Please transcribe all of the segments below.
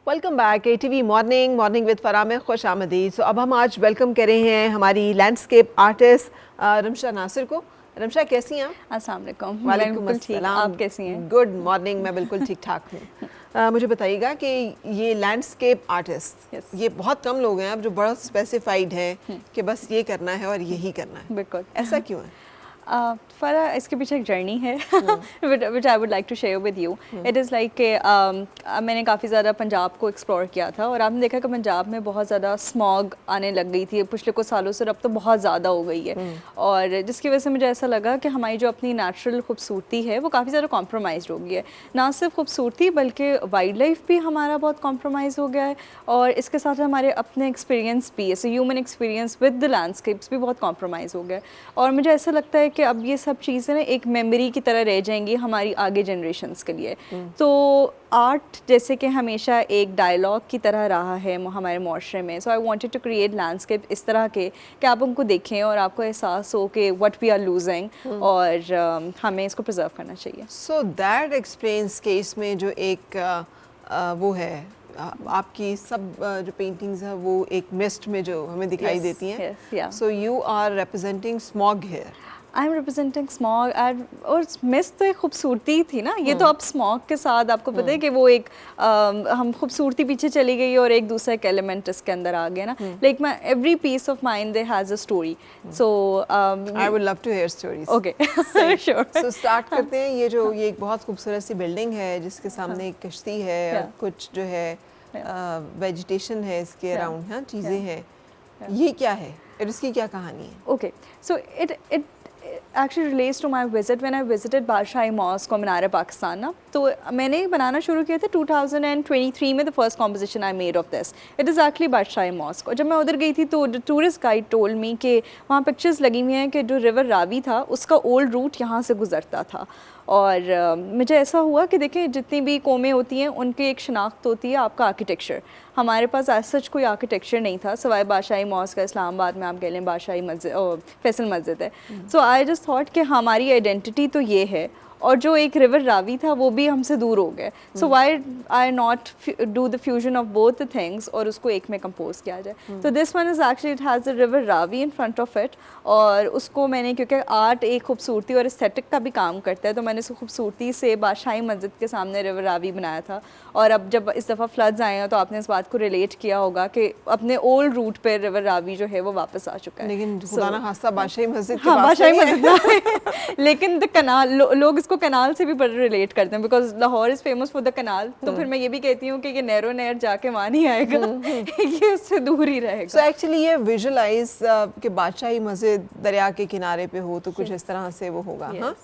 Welcome back ATV morning with Farah में खुश आमदीद। सो अब हम आज वेलकम कर रहे हैं हमारी लैंडस्केप आर्टिस्ट रमशा नासिर को। रमशा कैसी हैं आप? अस्सलाम वालेकुम। वालेकुम बिल्कुल ठीक, अस्सलाम। आप कैसी हैं? गुड मॉर्निंग, मैं बिल्कुल ठीक ठाक हूँ। मुझे बताइएगा कि ये लैंडस्केप आर्टिस्ट Yes. ये बहुत कम लोग हैं अब जो बड़ा स्पेसिफाइड हैं कि बस ये करना है और यही करना है, बिल्कुल। ऐसा क्यों है? फरा इसके पीछे एक जर्नी है which I would like to share with you. It is like कि मैंने काफ़ी ज़्यादा पंजाब को एक्सप्लोर किया था और आपने देखा कि पंजाब में बहुत ज़्यादा स्मॉग आने लग गई थी पिछले कुछ सालों से, अब तो बहुत ज़्यादा हो गई है और जिसकी वजह से मुझे ऐसा लगा कि हमारी जो अपनी नेचुरल खूबसूरती है वो काफ़ी ज़्यादा कॉम्प्रोमाइज़ हो गई है। ना सिर्फ खूबसूरती बल्कि वाइल्ड लाइफ भी हमारा बहुत कॉम्प्रोमाइज़ हो गया है और इसके साथ हमारे अपने एक्सपीरियंस भी, ऐसे human experience with the landscapes भी बहुत कॉम्प्रोमाइज़ हो गया है। और मुझे ऐसा लगता है कि अब ये सब चीज़ें ना एक मेमोरी की तरह रह जाएंगी हमारी आगे जनरेशन्स के लिए। तो आर्ट जैसे कि हमेशा एक डायलॉग की तरह रहा है हमारे माशरे में, so I wanted to create landscape इस तरह के कि आप उनको देखें और आपको एहसास हो कि व्हाट वी आर लूजिंग और हमें इसको प्रिजर्व करना चाहिए। सो दैट एक्सप्लेन्स के इसमें जो एक वो है आपकी सब जो पेंटिंग्स हैं वो एक मिस्ट में जो हमें दिखाई देती हैं। So you are representing smog here. I am representing smog और मिस्ट तो एक खूबसूरती थी ना, ये तो अब स्मॉग के साथ आपको पता है कि वो एक हम खूबसूरती पीछे चली गई और एक दूसरा एक एलिमेंट इसके अंदर आ गया ना। Like my every piece of mind they has a story, so I would love to hear stories. Okay sure. So start करते हैं। ये एक बहुत खूबसूरत सी बिल्डिंग है जिसके सामने एक कश्ती है और कुछ जो है वेजिटेशन है इसके अराउंड, हाँ चीज़ें हैं। ये क्या है और इसकी क्या कहानी है? Okay, so it actually relates to my visit when I visited Badshahi Mosque और मीनार पाकिस्तान ना। तो मैंने बनाना शुरू किया था 2023 में। The first composition I made of this it is actually Badshahi Mosque. और जब मैं उधर गई थी तो टूरिस्ट गाइड टोल्ड मी कि वहाँ पिक्चर्स लगी हुई हैं कि जो रिवर रावी था उसका ओल्ड रूट यहाँ से गुजरता था। और मुझे ऐसा हुआ कि देखें जितनी भी कौमें होती हैं उनकी एक शनाख्त होती है आपका आर्किटेक्चर। हमारे पास एज सच कोई आर्किटेक्चर नहीं था सवाए बादशाही मॉस्क का। इस्लामाबाद में आप कह लें बादशाही मस्जिद, फैसल मस्जिद है। सो आई जस्ट थॉट कि हमारी आइडेंटिटी तो ये है और जो एक रिवर रावी था वो भी हमसे दूर हो गया। So why I not do the fusion of both the things और उसको एक में कंपोज किया जाए। तो this one is actually it has the river Ravi in front of it और उसको मैंने, क्योंकि आर्ट एक खूबसूरती और एस्थेटिक का भी काम करता है, तो मैंने उसको खूबसूरती से बादशाही मस्जिद के सामने रिवर रावी बनाया था। और अब जब इस दफ़ा फ्लड्स आए हैं तो आपने इस बात को रिलेट किया होगा कि अपने ओल्ड रूट पे रिवर रावी जो है वो वापस आ चुका है। लेकिन खुदा ना खास्ता बादशाही मस्जिद हाँ बादशाही मस्जिद लेकिन द कनाल लोग इसको कनाल से भी बड़े रिलेट करते हैं because Lahore is famous for the कनाल। तो फिर मैं ये भी कहती हूँ कि ये नैरो नहर जाके वहाँ नहीं आएगा ये उससे दूर ही रहेगा। सो एक्चुअली ये विजुअलाइज कि बादशाही मस्जिद दरिया के किनारे पे हो तो कुछ इस तरह से वो होगा। हाँ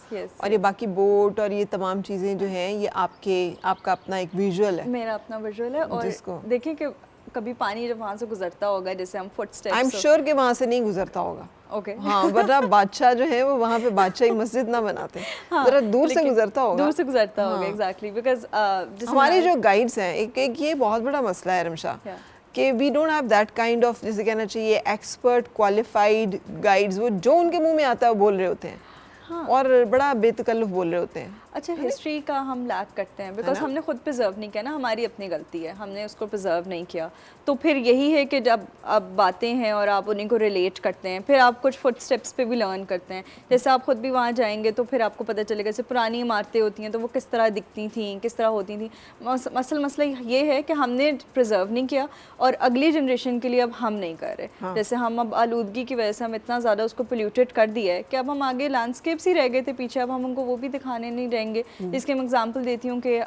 और ये बाकी बोट और ये तमाम चीज़ें जो हैं ये आपका अपना एक विजुअल है। मेरा अपना विजुअल है। और देखिए कि कभी पानी जब वहाँ से गुजरता होगा जैसे हम फुटस्टेप्स, आई एम श्योर कि वहाँ से नहीं गुजरता होगा। ओके हाँ वरना बादशाह जो है वो वहाँ पे बादशाही मस्जिद ना बनाते। जरा दूर से गुजरता होगा। दूर से गुजरता होगा एग्जैक्टली बिकॉज हमारे जो गाइड्स हैं एक ये बहुत बड़ा मसला है रमशा कि we don't have that kind of, जैसे कहना चाहिए एक्सपर्ट क्वालिफाइड गाइड्स। वो जो उनके मुंह में आता है वो बोल रहे होते हैं और बड़ा बेतकल्लुफ बोल रहे होते हैं। अच्छा हिस्ट्री का हम लैक करते हैं बिकॉज हमने खुद प्रिजर्व नहीं किया ना, हमारी अपनी गलती है, हमने उसको प्रिजर्व नहीं किया। तो फिर यही है कि जब अब बातें हैं और आप उन्हीं को रिलेट करते हैं फिर आप कुछ फुट स्टेप्स पे भी लर्न करते हैं। जैसे आप खुद भी वहाँ जाएंगे तो फिर आपको पता चलेगा जैसे पुरानी इमारतें होती हैं तो वो किस तरह दिखती थी, किस तरह होती थी। मसला ये है कि हमने प्रिजर्व नहीं किया और अगली जनरेशन के लिए अब हम नहीं कर रहे। जैसे हम अब आलूदगी की वजह से हम इतना ज़्यादा उसको पोल्यूटेड कर दिया है कि अब हम आगे लैंडस्केप्स ही रह गए थे पीछे, अब हम उनको वो भी दिखाने नहीं रहेंगे। इसके मैं एग्जांपल देती हूँ कि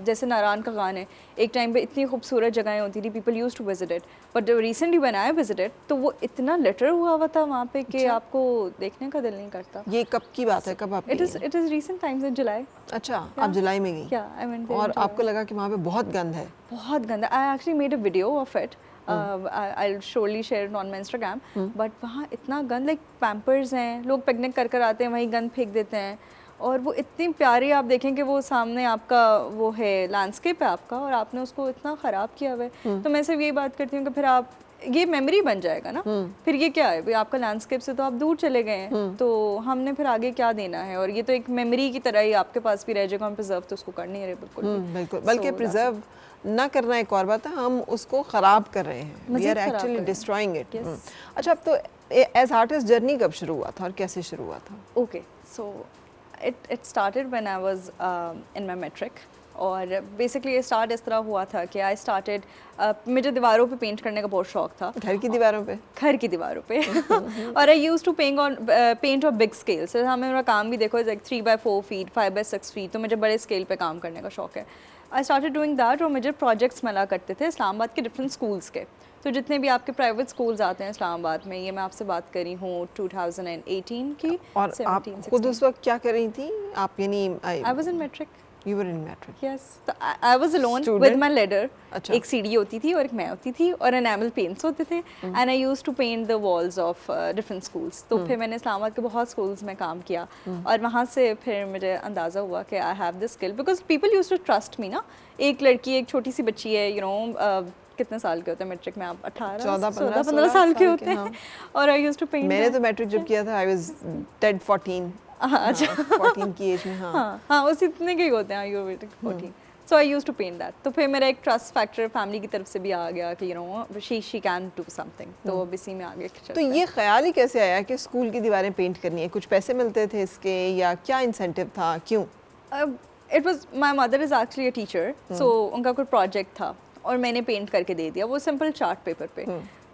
जैसे नारायण का गान है, एक टाइम पे इतनी खूबसूरत जगहें होती थी, people used to visit it, but जब रिसेंटली व्हेन आई विजिटेड तो वो इतना लिटर हुआ था वहाँ पे कि आपको देखने का दिल नहीं करता। ये कब की बात है, कब आप? It is recent times in July. अच्छा आप जुलाई में गई? आई मीन और आपको लगा कि वहाँ पे बहुत गंद है? बहुत गंदा। I actually made a video of it, I'll surely share it on my Instagram, but वहाँ इतना गंद, लाइक पैम्पर्स हैं, लोग पिकनिक कर आते हैं वहीं गंद फेंक देते हैं और वो इतनी प्यारी आप देखें कि वो सामने आपका वो है लैंडस्केप है आपका और आपने उसको इतना ख़राब किया हुआ है। तो मैं सिर्फ यही बात करती हूँ कि फिर आप ये मेमोरी बन जाएगा ना। फिर ये क्या है, आपका लैंडस्केप से तो आप दूर चले गए हैं, तो हमने फिर आगे क्या देना है, और ये तो एक मेमोरी की तरह ही आपके पास भी रह जाएगा। हम प्रिजर्व तो उसको कर नहीं रहे बिल्कुल भी। बिल्कुल, बल्कि प्रिजर्व ना करना एक और बात है, हम उसको ख़राब कर रहे हैं, we are actually destroying it. अच्छा, अब तो एज आर्टिस्ट जर्नी कब शुरू हुआ था और कैसे शुरू हुआ था? Okay, so it started when I was in my matric. और बेसिकली ये स्टार्ट इस तरह हुआ था कि आई स्टार्टेड, मुझे दीवारों पे पेंट करने का बहुत शौक था। घर की दीवारों पे? घर की दीवारों पे। और I use to paint on big scale. So हमें मेरा काम भी देखो, like 3x4 feet 5x6 feet, तो मुझे बड़े स्केल पे काम करने का शौक है। आई स्टार्टेड डूइंग दैट, और मुझे प्रोजेक्ट्स मिला करते थे इस्लामाबाद के डिफरेंट स्कूल्स के। तो जितने भी आपके प्राइवेट स्कूल्स आते हैं इस्लामाबाद में, ये मैं आपसे बात कर रही हूँ 2018 की। और आप खुद उस वक्त क्या कर रही थी आप? यानी I was in matric. You were in matric? Yes, तो I was alone Student? with my ladder. अच्छा। एक सीढ़ी होती थी और एक मैं होती थी, और enamel paints होते थे, and I used to paint the walls of different schools. तो फिर मैंने इस्लामाबाद के बहुत schools में काम किया, और वहाँ से फिर मुझे अंदाज़ा हुआ कि I have this skill because people used to trust me ना। एक लड़की, एक छोटी सी बच्ची है, you know, कितने साल के होते हैं मैट्रिक में आप? 14-15 साल के होते हैं। और I used to paint। मैंने तो मैट्रिक जब किया था I was dead 14। अच्छा, 14 की एज में। हाँ, उस इतने के ही होते हैं Ayurvedic 14। So I used to paint that. तो फिर मेरा एक ट्रस्ट फैक्टर फैमिली की तरफ से भी आ गया कि you no she can do something, तो अब इसी में आगे चलते हैं। तो ये ख्याल ही कैसे आया कि स्कूल की दीवारें पेंट करनी है? कुछ पैसे मिलते थे इसके, या क्या इंसेंटिव था, क्यों? It was, my mother is actually a teacher, so उनका कोई प्रोजेक्ट था और मैंने पेंट करके दे दिया, वो सिंपल चार्ट पेपर पे।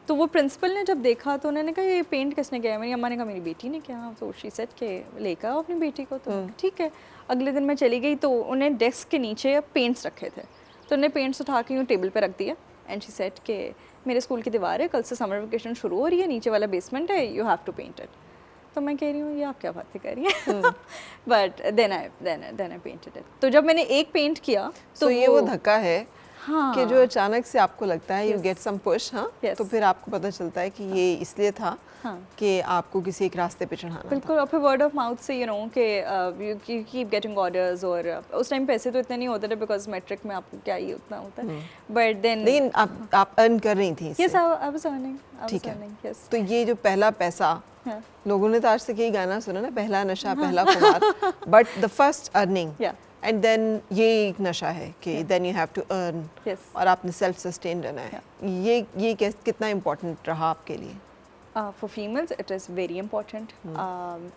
तो वो प्रिंसिपल ने जब देखा तो उन्होंने कहा ये पेंट किसने किया है? मेरी अम्मा ने कहा मेरी बेटी ने किया। तो शी सेड के लेकर आओ अपनी बेटी को। तो ठीक है। अगले दिन मैं चली गई तो उन्हें डेस्क के नीचे पेंट्स रखे थे, तो उन्हें पेंट्स उठा के यूँ टेबल पे रख दिया, एंड शी सेड के मेरे स्कूल की दीवार है, कल से समर वेकेशन शुरू हो रही है, नीचे वाला बेसमेंट है, you have to paint it. तो मैं कह रही हूँ ये आप क्या बातें कर रही हैं? But then I painted it. तो जब मैंने एक पेंट किया तो ये वो धक्का है हाँ, कि जो अचानक से आपको लगता है यू गेट सम पुश, हाँ, तो फिर आपको पता चलता है कि ये इसलिए था कि आपको किसी एक रास्ते पे चढ़ाना। बिल्कुल। और फिर वर्ड ऑफ माउथ से यू नो कि यू कीप गेटिंग ऑर्डर्स, और उस टाइम पैसे तो इतने नहीं होते थे बिकॉज मैट्रिक में आपको क्या ही उतना होता है, बट देन लेकिन आप अर्न कर रही थी। Yes, I was earning. ठीक है। तो ये जो पहला पैसा, लोगों ने तो आज तक यही गाना सुना ना, पहला नशा पहला खुमार, but the first earning and then ये एक नशा है कि then you have to earn, और आपने सेल्फ सस्टेन रहना है। ये कितना इम्पोर्टेंट रहा आपके लिए? For females it is very important.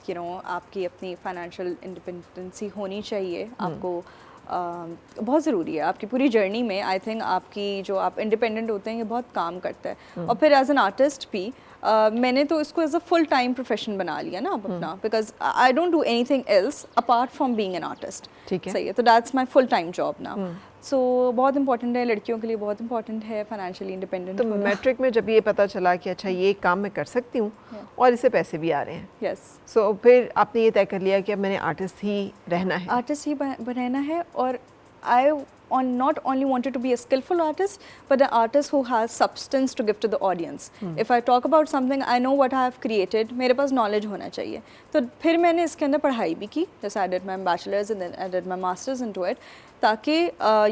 You know आपकी अपनी फाइनेंशियल इंडिपेंडेंसी होनी चाहिए, आपको बहुत ज़रूरी है आपकी पूरी जर्नी में। आई थिंक आपकी जो आप इंडिपेंडेंट होते हैं ये बहुत काम करता है। और फिर एज एन आर्टिस्ट भी मैंने तो इसको as a full time profession बना लिया ना अब अपना, because I don't do anything else apart from being an artist. ठीक है, सही है। तो that's my full time job now. So बहुत इंपॉर्टेंट है, लड़कियों के लिए बहुत इंपॉर्टेंट है फाइनेंशियली इंडिपेंडेंट। तो मैट्रिक में जब ये पता चला कि अच्छा ये काम मैं कर सकती हूँ और इससे पैसे भी आ रहे हैं, यस, सो फिर आपने ये तय कर लिया कि अब मैंने आर्टिस्ट ही रहना है, आर्टिस्ट ही रहना है। और आई not only wanted to be a skillful artist, but an artist who has substance to give to the audience. If I talk about something, I know what I have created. मेरे पास knowledge होना चाहिए। तो फिर मैंने इसके अंदर पढ़ाई भी की, जैसे I did my bachelor's and then I did my master's into it, ताकि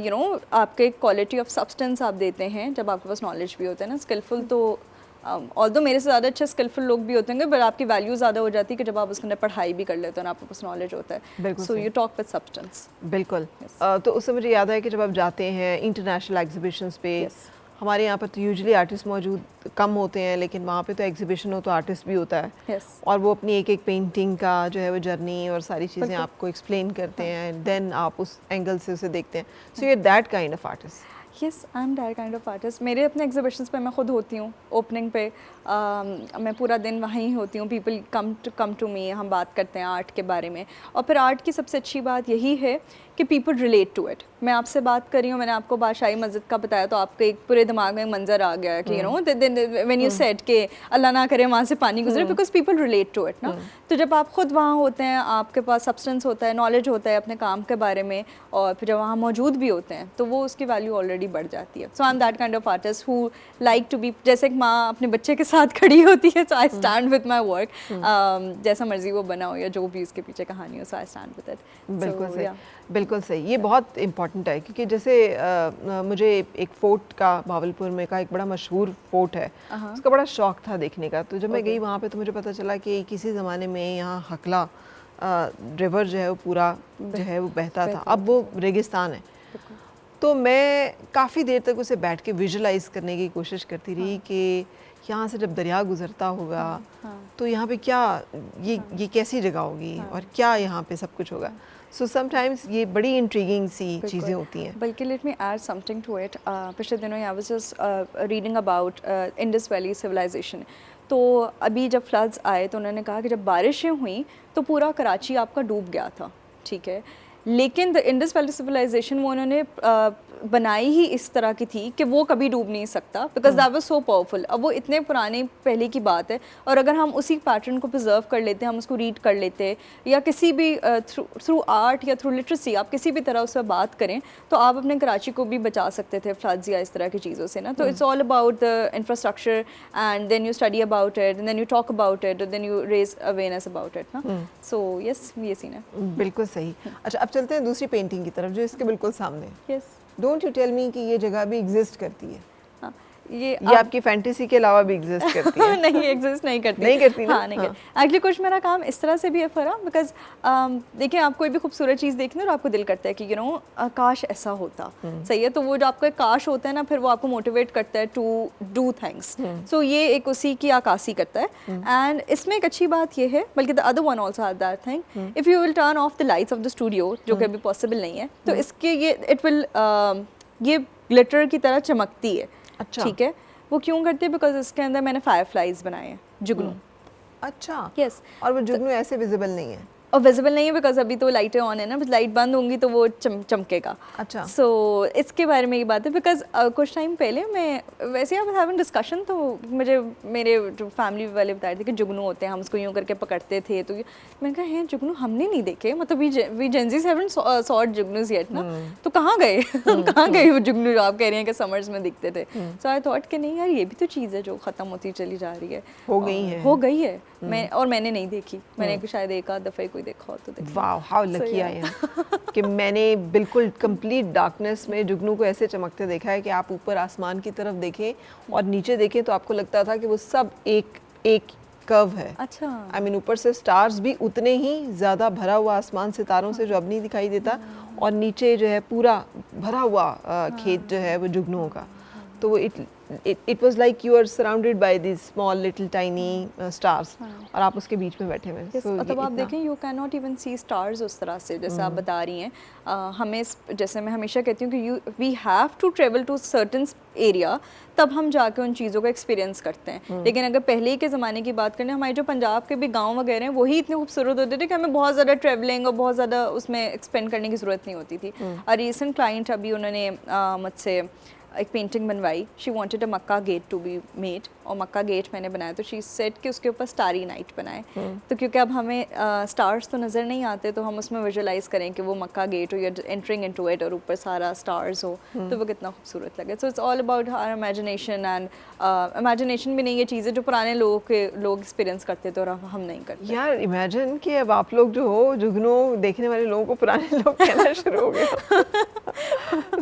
you know आपके quality of substance आप देते हैं जब आपके पास knowledge भी होता है ना। skillful तो ऑल्दो मेरे से ज़्यादा अच्छे स्किलफुल लोग भी होते हैं, बट आपकी वैल्यू ज़्यादा हो जाती है कि जब आप उसके अंदर पढ़ाई भी कर लेते हो ना, आपके पास नॉलेज होता है। So you talk with substance. बिल्कुल। तो उससे मुझे याद है कि जब आप जाते हैं इंटरनेशनल एग्जीबिशंस पे, हमारे यहाँ पर तो यूजुअली आर्टिस्ट मौजूद कम होते हैं, लेकिन वहाँ पे तो एग्जीबिशन हो तो आर्टिस्ट भी होता है, और वो अपनी एक एक पेंटिंग का जो है वो जर्नी और सारी चीज़ें आपको एक्सप्लेन करते हैं, देन आप उस एंगल से उसे देखते हैं। So you are that kind of artist? Yes, I am that kind of artist. मेरे अपने एग्जीबिशंस पे मैं खुद होती हूँ, ओपनिंग पे मैं पूरा दिन वहीं होती हूँ। पीपल कम टू मी, हम बात करते हैं आर्ट के बारे में। और फिर आर्ट की सबसे अच्छी बात यही है कि पीपल रिलेट टू इट। मैं आपसे बात कर रही हूँ, मैंने आपको बादशाही मस्जिद का बताया तो आपके एक पूरे दिमाग में मंजर आ गया कि you know when you said के अल्लाह ना करे वहाँ से पानी गुजरे, because people relate to it ना। तो जब आप खुद वहाँ होते हैं, आपके पास सब्सटेंस होता है, नॉलेज होता है अपने काम के बारे में, और फिर जब वहाँ मौजूद भी होते हैं तो वो उसकी वैल्यू ऑलरेडी बढ़ जाती है। So I am that kind of artist who like to be, जैसे एक माँ अपने बच्चे के साथ खड़ी होती है, so I stand with my work, जैसा मर्जी वो बना हो या जो भी उसके पीछे कहानी हो, सो आई स्टैंड विद इट। बिल्कुल सही। बिल्कुल सही, ये बहुत इम्पॉर्टेंट है क्योंकि जैसे मुझे एक फोर्ट का भावलपुर में का एक बड़ा मशहूर फोर्ट है, उसका बड़ा शौक था देखने का। तो जब मैं गई वहाँ पे तो मुझे पता चला कि किसी ज़माने में यहाँ हकला रिवर जो है वो पूरा जो है वो बहता था, अब वो रेगिस्तान है। तो मैं काफ़ी देर तक उसे बैठ के विजुलाइज करने की कोशिश करती रही कि यहाँ से जब दरिया गुजरता होगा तो यहाँ पे क्या ये कैसी जगह होगी और क्या यहाँ पे सब कुछ होगा। सो समटाइम्स ये बड़ी इंट्रीगिंग सी चीज़ें होती हैं। बल्कि let me add something to it, पिछले दिनों I was just reading about Indus Valley civilisation. तो अभी जब फ्लड्स आए तो उन्होंने कहा कि जब बारिशें हुई तो पूरा कराची आपका डूब गया था, ठीक है, लेकिन द इंडस वैली सिविलाइजेशन वो उन्होंने बनाई ही इस तरह की थी कि वो कभी डूब नहीं सकता, because that was so powerful. अब वो इतने पुराने पहले की बात है, और अगर हम उसी पैटर्न को प्रिजर्व कर लेते, हम उसको रीड कर लेते, या किसी भी थ्रू आर्ट या थ्रू लिटरेसी आप किसी भी तरह उस पर बात करें, तो आप अपने कराची को भी बचा सकते थे फ्लड्स या इस तरह की चीज़ों से ना। तो it's all about the infrastructure and then you study about it and then you talk about it, then you raise awareness about it ना। सो यस, ये सीन है। बिल्कुल सही। अच्छा, अब चलते हैं दूसरी पेंटिंग की तरफ जो इसके बिल्कुल सामने है। Yes, don't you tell me कि ये जगह भी एग्जिस्ट करती है। हाँ, ये आपकी फैंटेसी के अलावा भी एग्जिस्ट करती है? नहीं, एग्जिस्ट नहीं करती। नहीं करती ना? हाँ, नहीं करती। एक्चुअली कुछ मेरा काम इस तरह से भी है फरा, बिकॉज देखिए आप कोई भी खूबसूरत चीज़ देखते हैं और आपको दिल करता है कि काश ऐसा होता, सही है। तो वो जो आपका काश होता है ना, फिर वो आपको मोटिवेट करता है टू डू थिंग्स। सो ये एक उसी की आकासी करता है। एंड इसमें एक अच्छी बात ये है, बल्कि the other one also had that thing, if you will turn off the lights off the studio, जो कि अभी पॉसिबल नहीं है, तो इसके ये इट विल ये ग्लिटर की तरह चमकती है। अच्छा, ठीक है। वो क्यों करती है? बिकॉज इसके अंदर मैंने फायरफ्लाइज बनाए हैं, जुगनू। अच्छा, यस। और वो जुगनू ऐसे विजिबल नहीं है? और विजिबल नहीं है बिकॉज अभी तो लाइटें ऑन है ना, लाइट बंद होंगी तो वो चमकेगा। अच्छा। सो इसके बारे में ये बात है, बिकॉज कुछ टाइम पहले मैं वैसे आप हैविंग डिस्कशन, तो मुझे मेरे जो फैमिली वाले बता रहे थे कि जुगनू होते हैं, हम उसको यूँ करके पकड़ते थे। तो मैंने कहा है जुगनू हमने नहीं देखे, मतलब वी जेंजीज हैवंट सॉट जुगनूज येट ना। तो कहाँ गए कहाँ गए वो जुगनू जो आप कह रही हैं कि समर्स में दिखते थे? सो आई थॉट कि नहीं यार, ये भी तो चीज़ है जो ख़त्म होती चली जा रही है, हो गई है। मैंने नहीं देखी, मैंने शायद एक आध दफ़े कोई देखा हो तो देखा। Wow, how lucky I am कि मैंने बिल्कुल कंप्लीट डार्कनेस में जुगनू को ऐसे चमकते देखा है कि आप ऊपर आसमान की तरफ देखें और नीचे देखें तो आपको लगता था कि वो सब एक कर्व है। अच्छा। आई मीन ऊपर से स्टार्स भी उतने ही ज़्यादा भरा हुआ आसमान सितारों से जो अब नहीं दिखाई देता, और नीचे जो है पूरा भरा हुआ खेत जो है वो जुगनुओं का। तो वो it was like you are surrounded by these small little tiny stars, और आप उसके बीच में बैठे हुए हैं। yes, तब आप देखें you can not even see stars उस तरह से जैसे आप बता रही हैं। हमें, जैसे मैं हमेशा कहती हूँ कि we have to travel to certain area, तब हम जाके उन चीज़ों को एक्सपीरियंस करते हैं। लेकिन अगर पहले के ज़माने की बात करें, हमारे जो पंजाब के भी गांव वगैरह हैं वही इतने खूबसूरत होते थे कि हमें बहुत ज़्यादा ट्रेवलिंग और बहुत ज़्यादा उसमें एक्सपेंड करने की ज़रूरत नहीं होती थी। और रिसेंट क्लाइंट अभी उन्होंने मुझसे एक पेंटिंग बनवाई, she wanted a Mecca gate to be made, और मक्का गेट मैंने बनाया, तो शी सेट कि उसके ऊपर स्टारी नाइट बनाए। तो क्योंकि अब हमें स्टार्स तो नज़र नहीं आते, तो हम उसमें विजुलाइज करें कि वो मक्का गेट हो या एंटरिंग इनटू इट और ऊपर सारा स्टार्स हो, तो वो कितना खूबसूरत लगे। So it's all about our imagination, and imagination भी नहीं, ये चीज़ें जो पुराने लोग एक्सपीरियंस करते थे और अब हम नहीं करते। यार इमेजिन कि अब आप लोग जो हो जुगनू देखने वाले लोगों को पुराने लोग कहना शुरू हो गए।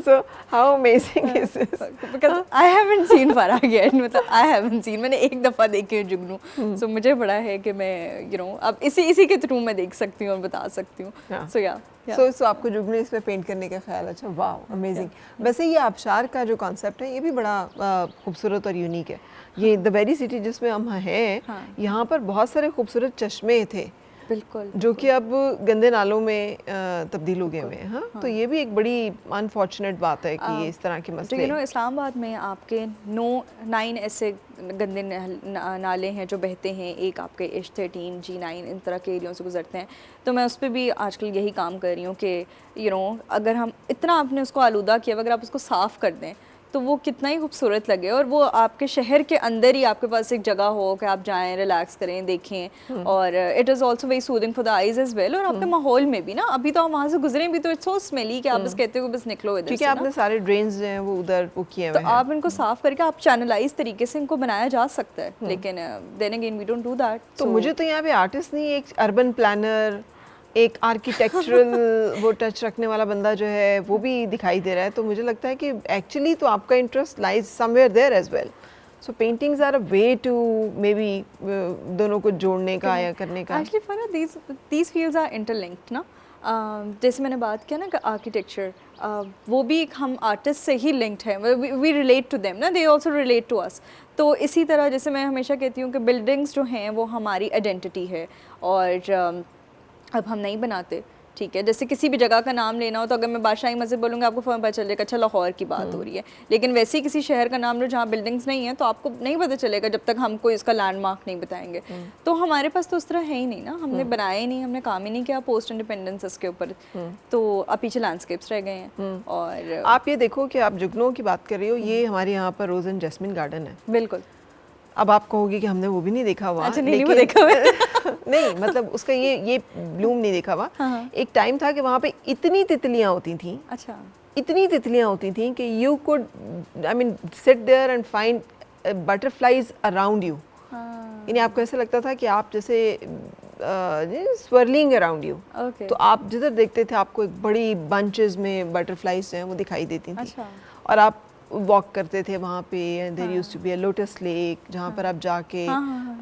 So how amazing is this? Because I haven't seen Farah yet, मतलब आई हैवंट सीन, मैंने एक दफ़ा देखे हैं जुगनू। सो मुझे बड़ा है कि मैं अब इसी के थ्रू मैं देख सकती हूँ और बता सकती हूँ। सो या सो आपको जुगनू इसमें पेंट करने का ख्याल? अच्छा, वाह, अमेजिंग। वैसे ये आबशार का जो कॉन्सेप्ट है ये भी बड़ा खूबसूरत और यूनिक है। ये द वेरी सिटी जिसमें हम हैं, यहाँ पर बहुत सारे खूबसूरत चश्मे थे, बिल्कुल, जो कि अब गंदे नालों में तब्दील हो गए हुए हैं। हाँ, तो ये भी एक बड़ी अनफॉर्चुनेट बात है कि ये इस तरह के मसले। इस्लामाबाद में आपके 9 ऐसे गंदे नाले हैं जो बहते हैं, एक आपके H13, G9 इन तरह के एरियों से गुजरते हैं। तो मैं उस पर भी आजकल यही काम कर रही हूँ कि अगर हम इतना आपने उसको आलूदा किया, अगर आप उसको साफ़ कर दें तो वो कितना ही खूबसूरत लगे, और वो आपके शहर के अंदर ही आपके पास एक जगह हो कि आप जाएं, रिलैक्स करें, देखें, और it is also very soothing for the eyes as well. और आपके माहौल में भी ना, अभी तो आप वहाँ से गुजरे भी तो इट्स सो स्मेली कि आप बस कहते हो बस निकलो इधर से। ठीक है, आपने सारे ड्रेन्स जो हैं वो उधर वो किए हुए हैं, तो आप इनको साफ़ करके आप चैनलाइज तरीके से इनको बनाया जा सकता है, लेकिन then again we don't do that. तो मुझे तो यहाँ पे आर्टिस्ट नहीं, एक अर्बन प्लानर एक आर्किटेक्चरल वो टच रखने वाला बंदा जो है वो भी दिखाई दे रहा है, तो मुझे लगता है कि एक्चुअली तो आपका interest lies somewhere there as well. So paintings are a way to maybe दोनों को जोड़ने का या करने का. Actually for these fields are interlinked ना. जैसे मैंने बात किया ना कि आर्किटेक्चर, वो भी एक हम आर्टिस्ट से ही लिंक्ड है, वी रिलेट टू देम ना, they also relate to us. तो इसी तरह जैसे मैं हमेशा कहती हूँ कि बिल्डिंग्स जो हैं वो हमारी आइडेंटिटी है, और अब हम नहीं बनाते, ठीक है. जैसे किसी भी जगह का नाम लेना हो तो अगर मैं बादशाही मस्जिद बोलूँगी आपको फ़ौरन पता चलेगा अच्छा लाहौर की बात हो रही है. लेकिन वैसे ही किसी शहर का नाम लो जहाँ बिल्डिंग्स नहीं है तो आपको नहीं पता चलेगा जब तक हमको इसका लैंडमार्क नहीं बताएंगे. तो हमारे पास तो उस तरह है ही नहीं ना, हमने बनाया ही नहीं, हमने काम ही नहीं किया पोस्ट इंडिपेंडेंस के ऊपर. तो अब पीछे लैंडस्केप्स रह गए हैं. और आप ये देखो कि आप जुगनू की बात कर रही हो, ये हमारे यहाँ पर रोज़ एंड जैस्मिन गार्डन है. बिल्कुल. अब आप कहोगे कि हमने वो भी नहीं देखा हुआ. अच्छा, नहीं वो देखा हुआ. नहीं मतलब उसका ये ब्लूम नहीं देखा हुआ. एक टाइम था कि वहाँ पे इतनी तितलियाँ होती थी. अच्छा. इतनी तितलियाँ होती थी कि you could I mean sit there and find butterflies around you. यानी आपको ऐसा लगता था कि आप जैसे स्वर्लिंग अराउंड यू. तो आप जिधर देखते थे आपको एक बड़ी बंचेस में बटरफ्लाइज हैं वो दिखाई देती थी. अच्छा. और आप वॉक करते थे वहाँ पे, and there used to be a lotus lake जहाँ पर आप जाके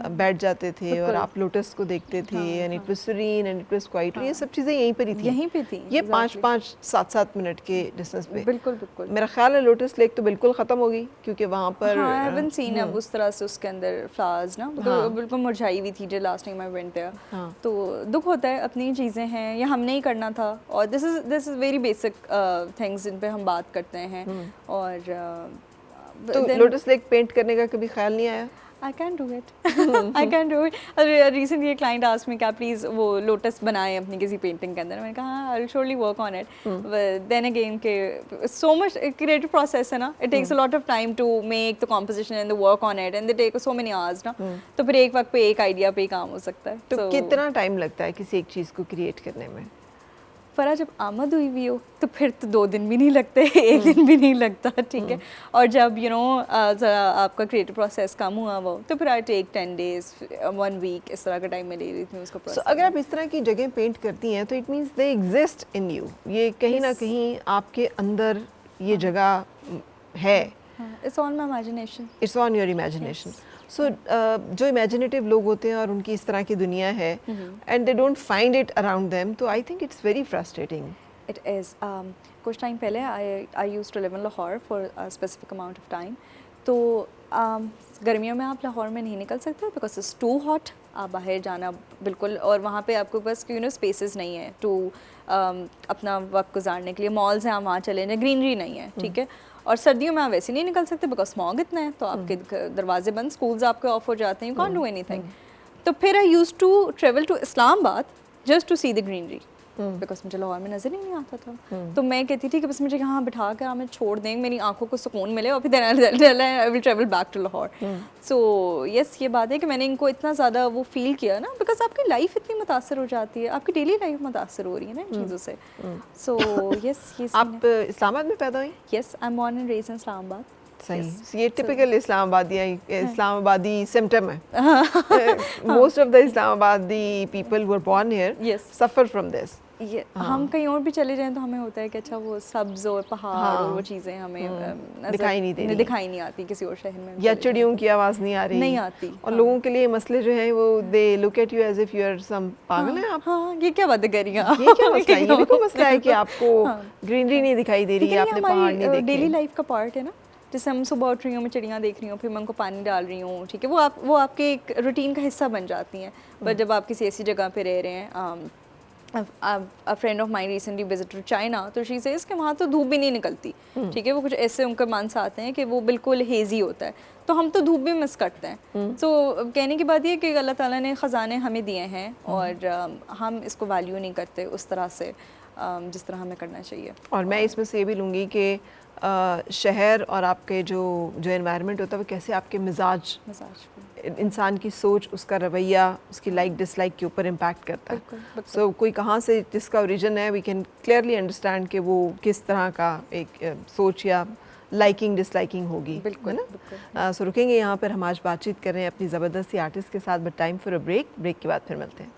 बैठ जाते थे और आप लोटस को देखते थे, and it was serene and it was quite. ये सब चीज़ें यहीं पर ही थी. यहीं पे थी. ये 5-5, 7-7 मिनट के डिस्टेंस पे. बिल्कुल बिल्कुल. मेरा ख्याल है लोटस लेक तो बिल्कुल ख़त्म हो गई क्योंकि वहाँ पर आई हैवंट सीन अब उस तरह से उसके अंदर फ्लावर्स ना, तो बिल्कुल मुरझाई हुई थी जो last time I went there. तो दुख होता है, अपनी चीज़ें हैं, ये हमने ही करना था. और this is very basic things जिन पे हम बात करते हैं. और तो लोटस लेक पेंट करने का कभी ख्याल नहीं आया? I can do it. I can do it. Recently a client asked me क्या प्लीज़ वो लोटस बनाएं अपनी किसी पेंटिंग के अंदर. मैंने कहा हाँ, I'll surely work on it. But then again के so much creative process है ना. It takes a lot of time to make the composition and the work on it, and they take so many hours ना. तो फिर एक वक्त पे एक आइडिया पे ही काम हो सकता है. तो कितना टाइम लगता है किसी एक चीज़ को क्रिएट करने में? फरा जब आमद हुई भी हो तो फिर तो 2 दिन भी नहीं लगते, 1 दिन भी नहीं लगता, ठीक है. और जब ज़रा आपका क्रिएटिव प्रोसेस कम हुआ वो तो फिर आई टेक 10 days 1 week इस तरह का टाइम मैं ले रही थी उसका प्रोसेस. अगर आप इस तरह की जगह पेंट करती हैं तो it means they exist in you. ये कहीं ना कहीं आपके अंदर ये जगह है. It's on my imagination. It's on your imagination. So जो इमेजिनेटिव लोग होते हैं और उनकी इस तरह की दुनिया है and they don't find it around them, तो I think it's very frustrating. It is. कुछ टाइम पहले I used to live in Lahore for a specific amount of time. तो गर्मियों में आप लाहौर में नहीं निकल सकते बिकॉज इट्स टू हॉट. आप बाहर जाना बिल्कुल, और वहाँ पे आपके पास स्पेसेस नहीं है टू अपना वक्त गुजारने के लिए. मॉल्स हैं, आप वहाँ चले जाएं, ग्रीनरी नहीं है, ठीक है. और सर्दियों में आप वैसे नहीं निकल सकते बिकॉज स्मॉग इतना है, तो आपके दरवाजे बंद, स्कूल्स आपके ऑफ हो जाते हैं, यू कांट डू एनीथिंग. तो फिर I used to travel to Islamabad just to see the greenery because मुझे लाहौर में नज़र ही नहीं आता था. तो मैं कहती थी कि बस मुझे यहाँ बिठा कर हमें छोड़ दें, मेरी आंखों को सुकून मिले, और फिर I will travel back to Lahore. So yes, ये बात है कि मैंने इनको इतना ज़्यादा वो फील किया ना, बिकॉज आपकी लाइफ इतनी मुतासर हो जाती है, आपकी डेली लाइफ मुतासर हो रही है ना इन चीज़ों से. So yes. आप इस्लामाबाद में पैदा हुई? Yes, I am born and raised in Islamabad. सही. ये टिपिकल इस्लामाबादी सिम्टम है. Most of the Islamabadi people who are born here suffer from this. हम कहीं और भी चले जाएं तो हमें होता है कि अच्छा वो सब्ज और पहाड़ और वो चीज़ें हमें दिखाई नहीं आती किसी और शहर में, या चिड़ियों की आवाज़ नहीं आती. और लोगों के लिए मसले जो हैं वो they look at you as if you are some पागल है आप. हाँ, ये क्या बातें कर रही हैं आप? ये क्या मसला है? ये भी तो मसला है कि आपको ग्रीनरी नहीं दिखाई दे रही है, आपने पहाड़ नहीं देखे. डेली लाइफ का पार्ट है ना. जैसे हम सुबह उठ रही हूँ, मैं चिड़ियाँ देख रही हूँ, फिर मैं उनको पानी डाल रही हूँ, ठीक है, वो आपके एक रूटीन का हिस्सा बन जाती हैं. पर जब आप किसी ऐसी जगह पे रह रहे हैं, a friend of mine recently visited China, तो she says कि वहाँ तो धूप भी नहीं निकलती, ठीक है. वो कुछ ऐसे उनके मंथ्स आते हैं कि वो बिल्कुल हेजी होता है, तो हम तो धूप भी मिस करते हैं. तो कहने की बात ये कि अल्लाह ताला ने ख़जाने हमें दिए हैं और हम इसको वैल्यू नहीं करते उस तरह से जिस तरह हमें करना चाहिए. और मैं इसमें से ये भी लूँगी कि शहर और आपके जो एनवायरनमेंट होता है वो कैसे आपके मिजाज इंसान की सोच, उसका रवैया, उसकी लाइक डिसलाइक के ऊपर इम्पैक्ट करता है. सो कोई कहाँ से जिसका ओरिजिन है, वी कैन क्लियरली अंडरस्टैंड कि वो किस तरह का एक सोच या लाइकिंग डिसलाइकिंग होगी, है ना. सो रुकेंगे यहाँ पर. हम आज बातचीत कर रहे हैं अपनी ज़बरदस्ती आर्टिस्ट के साथ, but time for a break. Break के बाद फिर मिलते हैं.